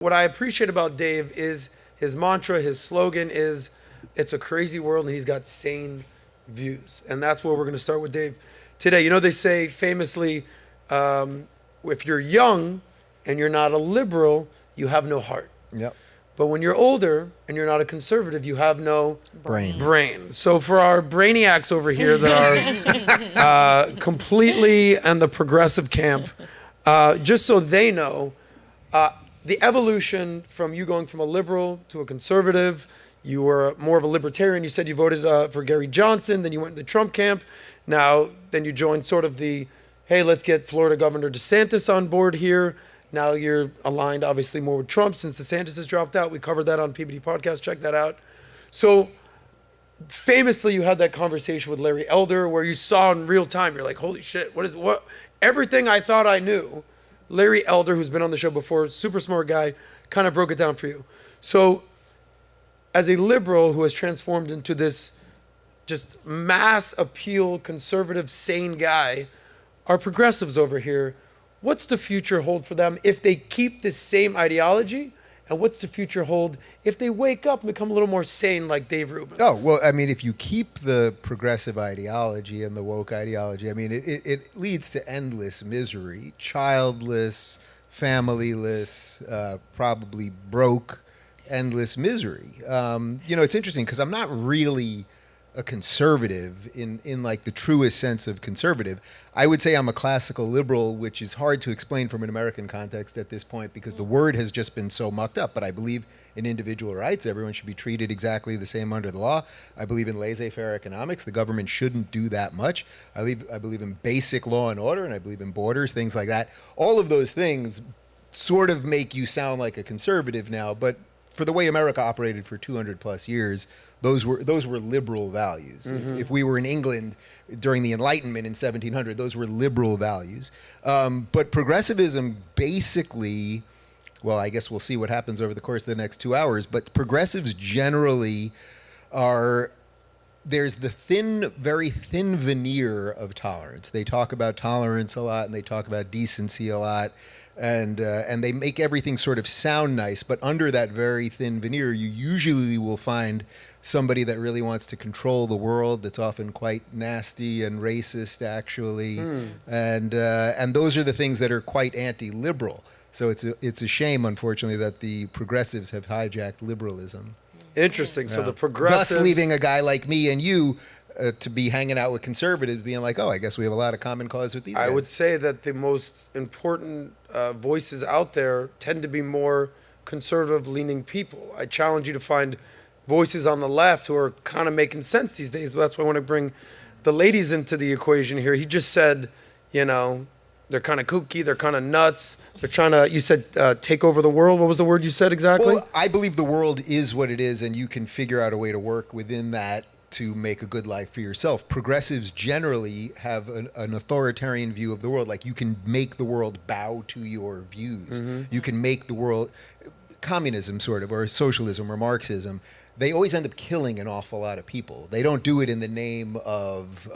What I appreciate about Dave is his mantra, his slogan is, it's a crazy world and he's got sane views. And that's where we're going to start with Dave today. You know, they say famously, if you're young and you're not a liberal, you have no heart. Yep. But when you're older and you're not a conservative, you have no Brain. So for our brainiacs over here that are completely in the progressive camp, just so they know, the evolution from you going from a liberal to a conservative, you were more of a libertarian. You said you voted for Gary Johnson, then you went in the Trump camp. Then you joined sort of the, hey, let's get Florida Governor DeSantis on board here. Now you're aligned obviously more with Trump since DeSantis has dropped out. We covered that on PBD Podcast. Check that out. So famously, you had that conversation with Larry Elder where you saw in real time, you're like, holy shit, what? Everything I thought I knew, Larry Elder, who's been on the show before, super smart guy, kind of broke it down for you. So as a liberal who has transformed into this just mass appeal, conservative, sane guy, our progressives over here, what's the future hold for them if they keep this same ideology? And what's the future hold if they wake up and become a little more sane like Dave Rubin? Oh, well, I mean, if you keep the progressive ideology and the woke ideology, I mean, it leads to endless misery, childless, familyless, probably broke, endless misery. It's interesting because I'm not really a conservative in like the truest sense of conservative. I would say I'm a classical liberal, which is hard to explain from an American context at this point because the word has just been so mucked up. But I believe in individual rights. Everyone should be treated exactly the same under the law. I believe in laissez-faire economics. The government shouldn't do that much. I believe in basic law and order, and I believe in borders, things like that. All of those things sort of make you sound like a conservative now, but for the way America operated for 200 plus years, those were liberal values. Mm-hmm. If we were in England during the Enlightenment in 1700, those were liberal values. But progressivism basically, well, I guess we'll see what happens over the course of the next 2 hours, but progressives generally there's the very thin veneer of tolerance. They talk about tolerance a lot and they talk about decency a lot. And they make everything sort of sound nice, but under that very thin veneer, you usually will find somebody that really wants to control the world. That's often quite nasty and racist, actually, and those are the things that are quite anti-liberal. So it's a shame, unfortunately, that the progressives have hijacked liberalism. Interesting. Yeah. So the progressives, thus leaving a guy like me and you to be hanging out with conservatives, being like, oh, I guess we have a lot of common cause with these guys. I would say that the most important voices out there tend to be more conservative-leaning people. I challenge you to find voices on the left who are kind of making sense these days. But that's why I want to bring the ladies into the equation here. He just said, they're kind of kooky, they're kind of nuts. They're trying to, you said, take over the world. What was the word you said exactly? Well, I believe the world is what it is, and you can figure out a way to work within that to make a good life for yourself. Progressives generally have an authoritarian view of the world. Like, you can make the world bow to your views. Mm-hmm. You can make the world, communism sort of, or socialism or Marxism, they always end up killing an awful lot of people. They don't do it in the name of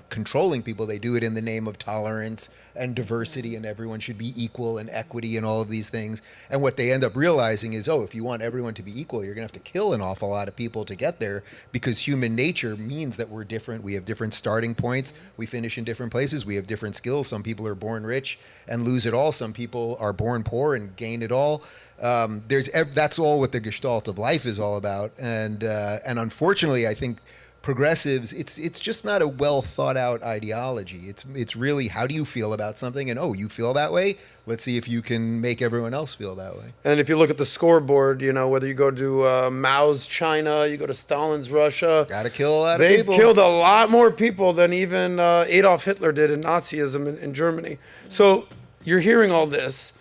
controlling people. They do it in the name of tolerance and diversity, and everyone should be equal, and equity, and all of these things. And what they end up realizing is, if you want everyone to be equal, you're going to have to kill an awful lot of people to get there, because human nature means that we're different. We have different starting points. We finish in different places. We have different skills. Some people are born rich and lose it all. Some people are born poor and gain it all. That's all what the gestalt of life is all about. And unfortunately, I think progressives, it's just not a well thought out ideology. It's really, how do you feel about something? And, you feel that way? Let's see if you can make everyone else feel that way. And if you look at the scoreboard, whether you go to Mao's China, you go to Stalin's Russia. Got to kill a lot of people. They've killed a lot more people than even Adolf Hitler did in Nazism in Germany. So you're hearing all this.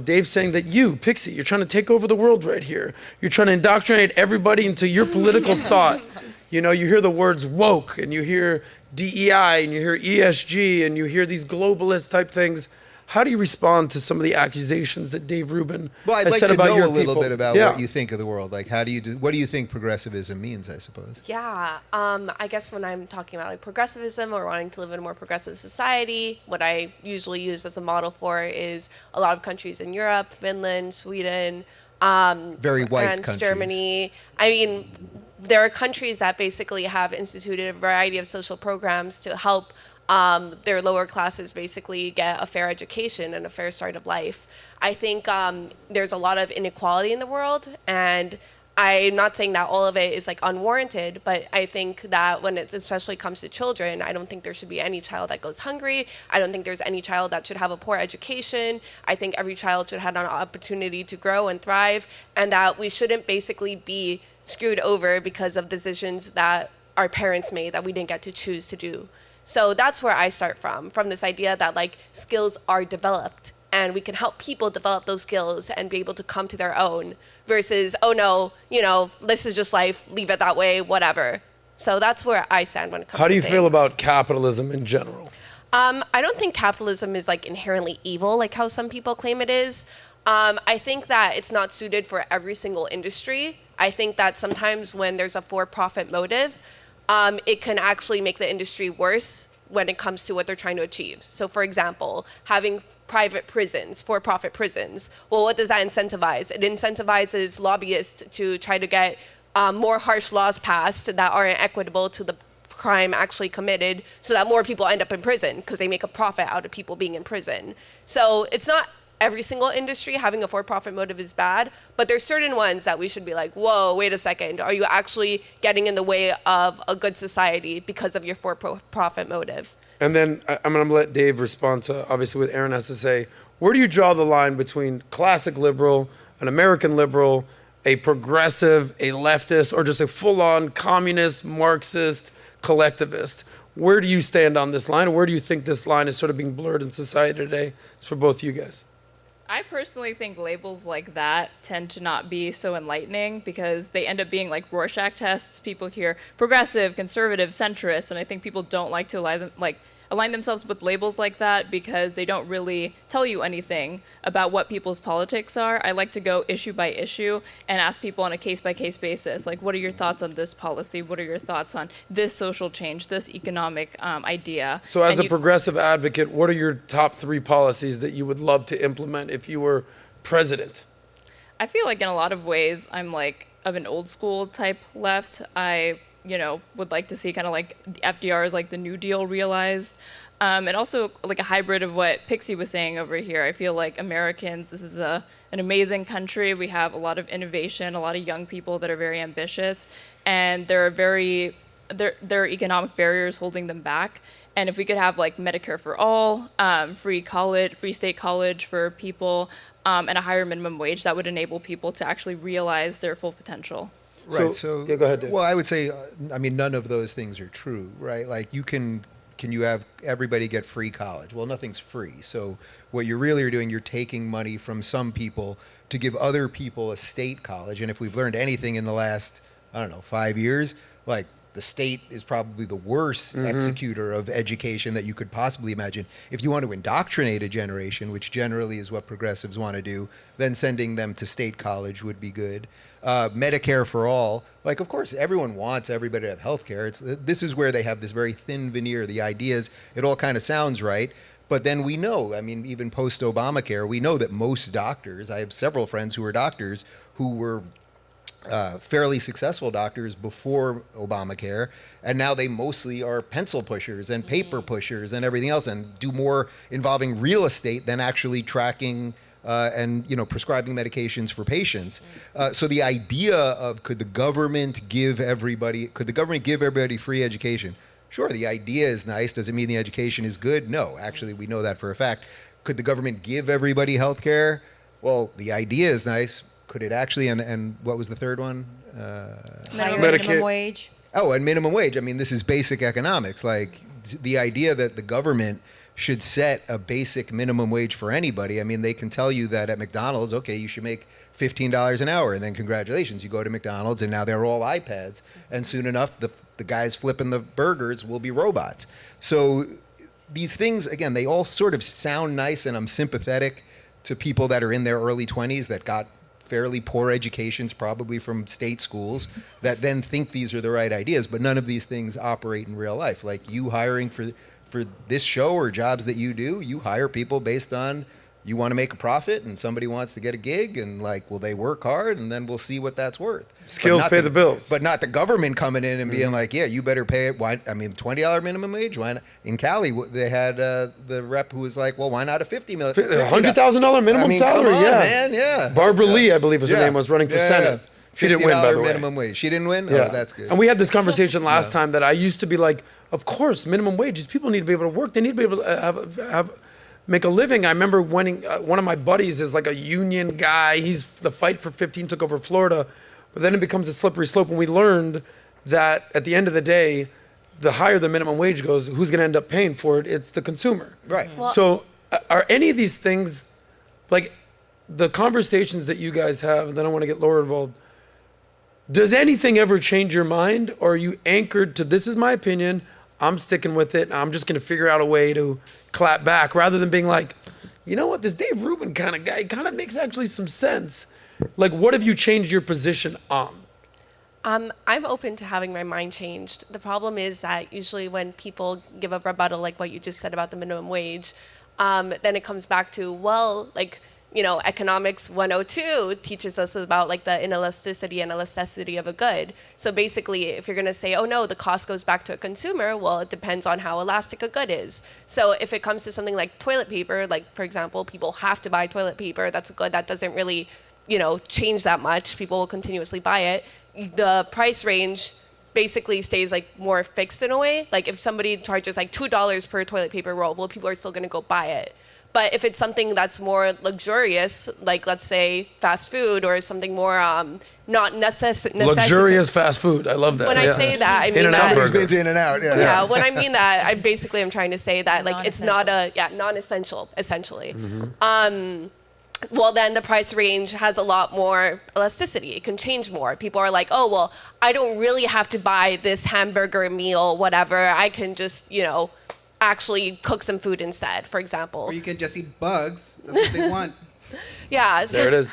Dave's saying that you, Pixie, you're trying to take over the world right here. You're trying to indoctrinate everybody into your political thought. You hear the words woke, and you hear DEI, and you hear ESG, and you hear these globalist type things. How do you respond to some of the accusations that Dave Rubin has said about your people? I'd like to know a little bit about what you think of the world. Like, what do you think progressivism means, I suppose? Yeah, I guess when I'm talking about progressivism or wanting to live in a more progressive society, what I usually use as a model for is a lot of countries in Europe, Finland, Sweden, Very white France, countries. Germany. I mean, there are countries that basically have instituted a variety of social programs to help their lower classes basically get a fair education and a fair start of life. I think there's a lot of inequality in the world, and I'm not saying that all of it is like unwarranted, but I think that when it especially comes to children, I don't think there should be any child that goes hungry. I don't think there's any child that should have a poor education. I think every child should have an opportunity to grow and thrive, and that we shouldn't basically be screwed over because of decisions that our parents made that we didn't get to choose to do. So that's where I start from this idea that like skills are developed and we can help people develop those skills and be able to come to their own versus, oh no, this is just life, leave it that way, whatever. So that's where I stand when it comes to How do you feel things. about capitalism in general? I don't think capitalism is like inherently evil, like how some people claim it is. I think that it's not suited for every single industry. I think that sometimes when there's a for-profit motive, it can actually make the industry worse when it comes to what they're trying to achieve. So for example, having private prisons, for-profit prisons, well, what does that incentivize? It incentivizes lobbyists to try to get more harsh laws passed that aren't equitable to the crime actually committed so that more people end up in prison because they make a profit out of people being in prison. So it's not every single industry having a for-profit motive is bad, but there's certain ones that we should be like, whoa, wait a second. Are you actually getting in the way of a good society because of your for-profit motive? And then I'm going to let Dave respond to, obviously, what Aaron has to say. Where do you draw the line between classic liberal, an American liberal, a progressive, a leftist, or just a full-on communist, Marxist, collectivist? Where do you stand on this line? Or where do you think this line is sort of being blurred in society today? It's for both you guys. I personally think labels like that tend to not be so enlightening because they end up being like Rorschach tests. People hear progressive, conservative, centrist, and I think people don't like to align themselves with labels like that because they don't really tell you anything about what people's politics are. I like to go issue by issue and ask people on a case-by-case basis, like, what are your thoughts on this policy? What are your thoughts on this social change, this economic idea? So as a progressive advocate, what are your top 3 policies that you would love to implement if you were president? I feel like in a lot of ways, I'm like of an old school type left. I would like to see kind of like FDR's like the New Deal realized. And also like a hybrid of what Pixie was saying over here. I feel like Americans, this is an amazing country. We have a lot of innovation, a lot of young people that are very ambitious, and there are economic barriers holding them back. And if we could have like Medicare for all, free state college for people, and a higher minimum wage, that would enable people to actually realize their full potential. Right. So yeah, go ahead, Dave. Well, I would say, none of those things are true, right? Like can you have everybody get free college? Well, nothing's free. So what you really are doing, you're taking money from some people to give other people a state college. And if we've learned anything in the last, 5 years, like the state is probably the worst executor of education that you could possibly imagine. If you want to indoctrinate a generation, which generally is what progressives want to do, then sending them to state college would be good. Medicare for all, like, of course, everyone wants everybody to have health care. This is where they have this very thin veneer. The ideas, it all kind of sounds right. But then we know, even post-Obamacare, we know that most doctors, I have several friends who are doctors who were fairly successful doctors before Obamacare, and now they mostly are pencil pushers and paper pushers and everything else, and do more involving real estate than actually tracking and prescribing medications for patients. So the idea of could the government give everybody free education? Sure, the idea is nice. Does it mean the education is good? No, actually, we know that for a fact. Could the government give everybody health care? Well, the idea is nice. Could it actually, and what was the third one? Higher minimum wage. Oh, and minimum wage. This is basic economics. Like the idea that the government should set a basic minimum wage for anybody. They can tell you that at McDonald's, okay, you should make $15 an hour, and then congratulations, you go to McDonald's, and now they're all iPads, and soon enough, the guys flipping the burgers will be robots. So these things, again, they all sort of sound nice, and I'm sympathetic to people that are in their early 20s that got fairly poor educations, probably from state schools, that then think these are the right ideas, but none of these things operate in real life. Like you hiring for this show or jobs that you do, you hire people based on you want to make a profit and somebody wants to get a gig and like, will they work hard and then we'll see what that's worth. Skills pay the bills. But not the government coming in and being like, yeah, you better pay it. Why? I mean, $20 minimum wage. Why not? In Cali, they had the rep who was like, well, why not a $50 million? $100,000 minimum salary? Come on, yeah, man, yeah. Barbara Lee, I believe was her name, was running for Senate. She didn't win, by the way. minimum wage. She didn't win? Yeah. Oh, that's good. And we had this conversation last time that I used to be like, of course, minimum wages. People need to be able to work. They need to be able to make a living. I remember when one of my buddies is like a union guy. He's the Fight for 15 took over Florida, but then it becomes a slippery slope. And we learned that at the end of the day, the higher the minimum wage goes, who's going to end up paying for it? It's the consumer. Right. Well, So are any of these things, like the conversations that you guys have, and then I want to get Laura involved, does anything ever change your mind? Or are you anchored to, this is my opinion, I'm sticking with it, and I'm just going to figure out a way to clap back, rather than being like, you know what, this Dave Rubin kind of guy kind of makes actually some sense. Like, what have you changed your position on? I'm open to having my mind changed. The problem is that usually when people give a rebuttal like what you just said about the minimum wage, then it comes back to, well, like, you know, economics 102 teaches us about like the inelasticity and elasticity of a good. So basically, if you're going to say, oh no, the cost goes back to a consumer, well, it depends on how elastic a good is. So if it comes to something like toilet paper, like for example, people have to buy toilet paper. That's a good that doesn't really, you know, change that much. People will continuously buy it. The price range basically stays like more fixed in a way. Like if somebody charges like $2 per toilet paper roll, well, people are still going to go buy it. But if it's something that's more luxurious, like let's say fast food or something more not necessary. Luxurious fast food. I love that. When I say that, I mean In-N-Out that. burger. Somebody's been to In-N-Out. Yeah. Yeah, when I mean that, I basically am trying to say that like it's not non-essential, essentially. Well, then the price range has a lot more elasticity. It can change more. People are like, oh, well, I don't really have to buy this hamburger meal, whatever. I can just, you know, actually cook some food instead, for example. Or you can just eat bugs. That's what they want. Yeah. So, There it is.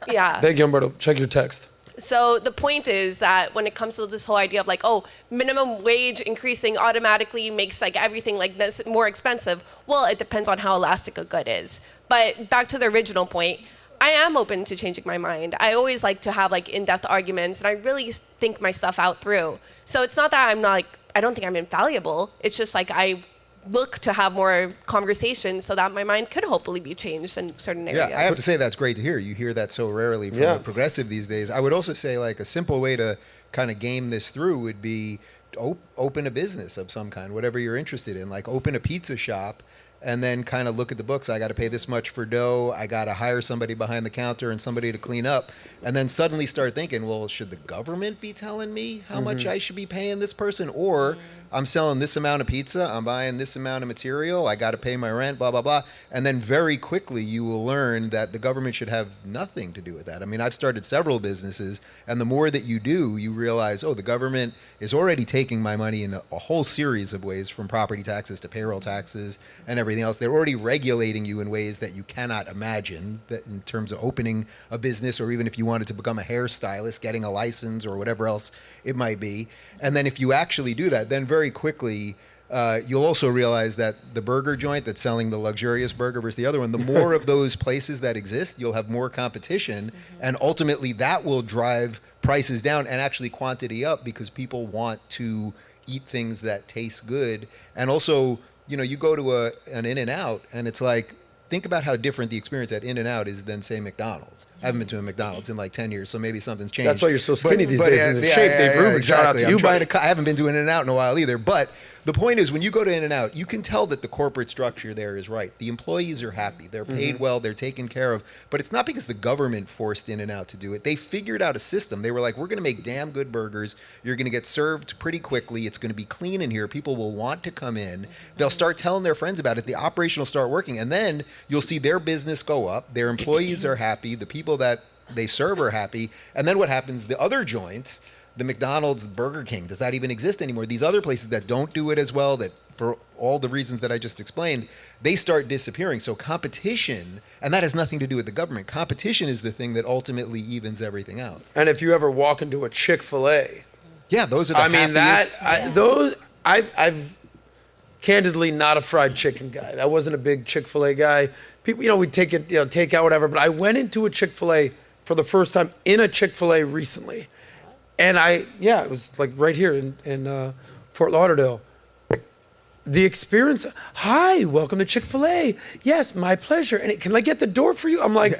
Yeah. Thank you, Humberto. Check your text. So the point is that when it comes to this whole idea of like, oh, minimum wage increasing automatically makes like everything like more expensive. Well, it depends on how elastic a good is. But back to the original point, I am open to changing my mind. I always like to have like in-depth arguments, and I really think my stuff out through. So it's not that I'm not like, I don't think I'm infallible. It's just like I look to have more conversations so that my mind could hopefully be changed in certain areas. Yeah, I have to say that's great to hear. You hear that so rarely from a progressive these days. I would also say like a simple way to kind of game this through would be open a business of some kind, whatever you're interested in. Like open a pizza shop and then kind of look at the books. I got to pay this much for dough. I got to hire somebody behind the counter and somebody to clean up. And then suddenly start thinking, well, should the government be telling me how much I should be paying this person? Or I'm selling this amount of pizza, I'm buying this amount of material, I got to pay my rent, blah, blah, blah. And then very quickly you will learn that the government should have nothing to do with that. I mean, I've started several businesses, and the more that you do, you realize, oh, the government is already taking my money in a whole series of ways, from property taxes to payroll taxes and everything else. They're already regulating you in ways that you cannot imagine, that in terms of opening a business, or even if you wanted to become a hairstylist, getting a license or whatever else it might be. And then if you actually do that, then very quickly you'll also realize that the burger joint that's selling the luxurious burger versus the other one, the more of those places that exist, you'll have more competition. And ultimately that will drive prices down and actually quantity up, because people want to eat things that taste good. And also, you know, you go to an In-N-Out and it's like, think about how different the experience at In-N-Out is than, say, McDonald's. I haven't been to a McDonald's in like 10 years, so maybe something's changed. That's why you're so skinny these days in the shape. Dave Rubin, shout out to you, buddy. I haven't been to an In-N-Out in a while either. But the point is, when you go to In-N-Out, you can tell that the corporate structure there is right. The employees are happy. They're paid well. They're taken care of. But it's not because the government forced In-N-Out to do it. They figured out a system. They were like, we're going to make damn good burgers. You're going to get served pretty quickly. It's going to be clean in here. People will want to come in. They'll start telling their friends about it. The operation will start working. And then you'll see their business go up. Their employees are happy. The people that they serve are happy. And then what happens? The other joints, the McDonald's, the Burger King, does that even exist anymore? These other places that don't do it as well, that for all the reasons that I just explained, they start disappearing. So competition, and that has nothing to do with the government, competition is the thing that ultimately evens everything out. And if you ever walk into a Chick-fil-A, yeah, those are the happiest. I've candidly not a fried chicken guy. I wasn't a big Chick-fil-A guy. People, we'd take it, take out whatever. But I went into a Chick-fil-A for the first time in a Chick-fil-A recently. And it was like right here in Fort Lauderdale. The experience, hi, welcome to Chick-fil-A. Yes, my pleasure. And can I get the door for you? I'm like,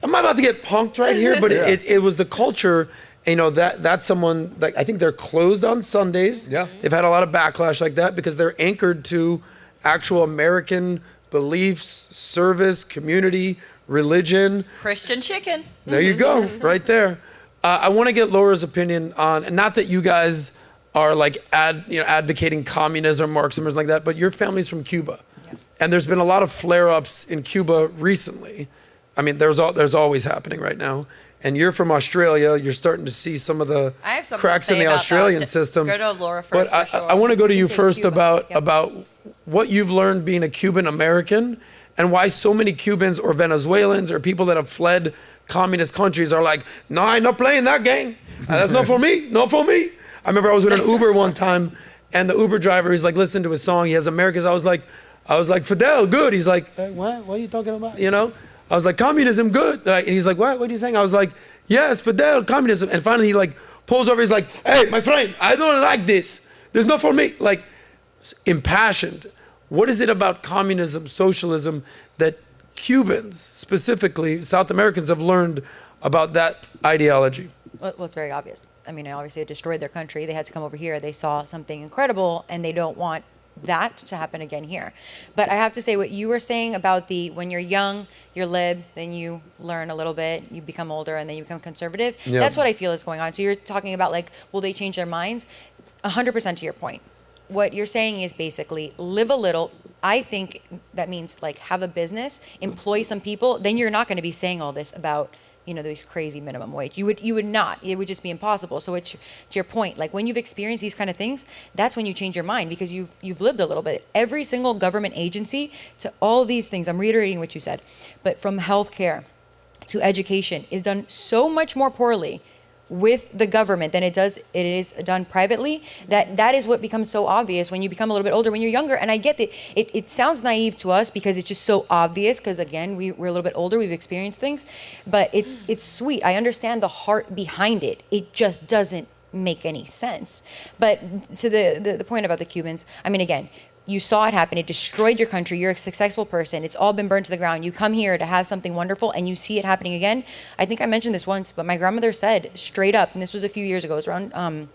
I'm about to get punked right here. But it was the culture. That's someone, like, I think they're closed on Sundays. Yeah. They've had a lot of backlash like that because they're anchored to actual American beliefs, service, community, religion. Christian chicken. There you go, right there. I want to get Laura's opinion on, and not that you guys are like advocating communism, Marxism, or something like that, but your family's from Cuba. Yeah. And there's been a lot of flare-ups in Cuba recently. I mean, there's always happening right now. And you're from Australia. You're starting to see some of the cracks in the Australian system. Go to Laura first. But for sure. I want to go to you first Cuba. about what you've learned being a Cuban American and why so many Cubans or Venezuelans or people that have fled communist countries are like, no, I'm not playing that game. That's not for me. Not for me. I remember I was with an Uber one time, and the Uber driver, he's like, listen to his song. He has Americans. I was like, Fidel, good. He's like, what? What are you talking about? I was like, communism, good. And he's like, what? What are you saying? I was like, yes, Fidel, communism. And finally, he like pulls over. He's like, hey, my friend, I don't like this. This is not for me. Like, impassioned. What is it about communism, socialism that Cubans, specifically South Americans, have learned about that ideology? Well, it's very obvious. I mean, obviously they destroyed their country. They had to come over here. They saw something incredible, and they don't want that to happen again here. But I have to say what you were saying about when you're young, you're lib, then you learn a little bit, you become older, and then you become conservative. Yeah. That's what I feel is going on. So you're talking about like, will they change their minds? 100% to your point. What you're saying is basically live a little. I think that means like have a business, employ some people. Then you're not going to be saying all this about these crazy minimum wage. You would not. It would just be impossible. So to your point, like when you've experienced these kind of things, that's when you change your mind because you've lived a little bit. Every single government agency to all these things, I'm reiterating what you said, but from healthcare to education is done so much more poorly with the government than it is done privately, that is what becomes so obvious when you become a little bit older, when you're younger. And I get that it sounds naive to us because it's just so obvious because again we're a little bit older, we've experienced things, but it's sweet. I understand the heart behind it. It just doesn't make any sense. But to the point about the Cubans, I mean, again, you saw it happen. It destroyed your country. You're a successful person. It's all been burned to the ground. You come here to have something wonderful and you see it happening again. I think I mentioned this once, but my grandmother said straight up, and this was a few years ago, it was around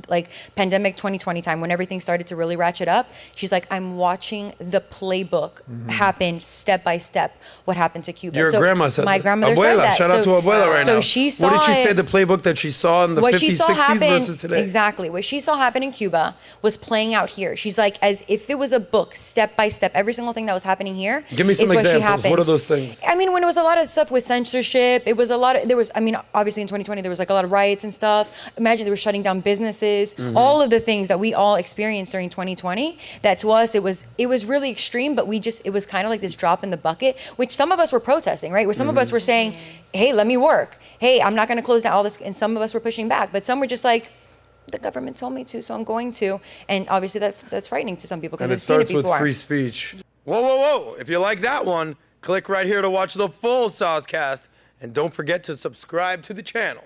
like pandemic 2020 time when everything started to really ratchet up. She's like, I'm watching the playbook happen step by step what happened to Cuba. Your grandma said my that. grandmother Abuela, said that. Shout out to Abuela right now. So she saw what did she say, the playbook that she saw in the 50s, 60s versus today? Exactly. What she saw happen in Cuba was playing out here. She's like, as if it was a book, step by step, every single thing that was happening here. Give me some examples. What are those things? I mean, when it was a lot of stuff with censorship, it was a lot of, obviously in 2020, there was like a lot of riots and stuff. Imagine they were shutting down businesses, all of the things that we all experienced during 2020, that to us, it was really extreme, but it was kind of like this drop in the bucket, which some of us were protesting, right? Where some of us were saying, hey, let me work. Hey, I'm not going to close down all this. And some of us were pushing back, but some were just like, the government told me to, so I'm going to. And obviously that's frightening to some people because they've seen it before. And it starts with free speech. Whoa, whoa, whoa. If you like that one, click right here to watch the full SOSCAST. And don't forget to subscribe to the channel.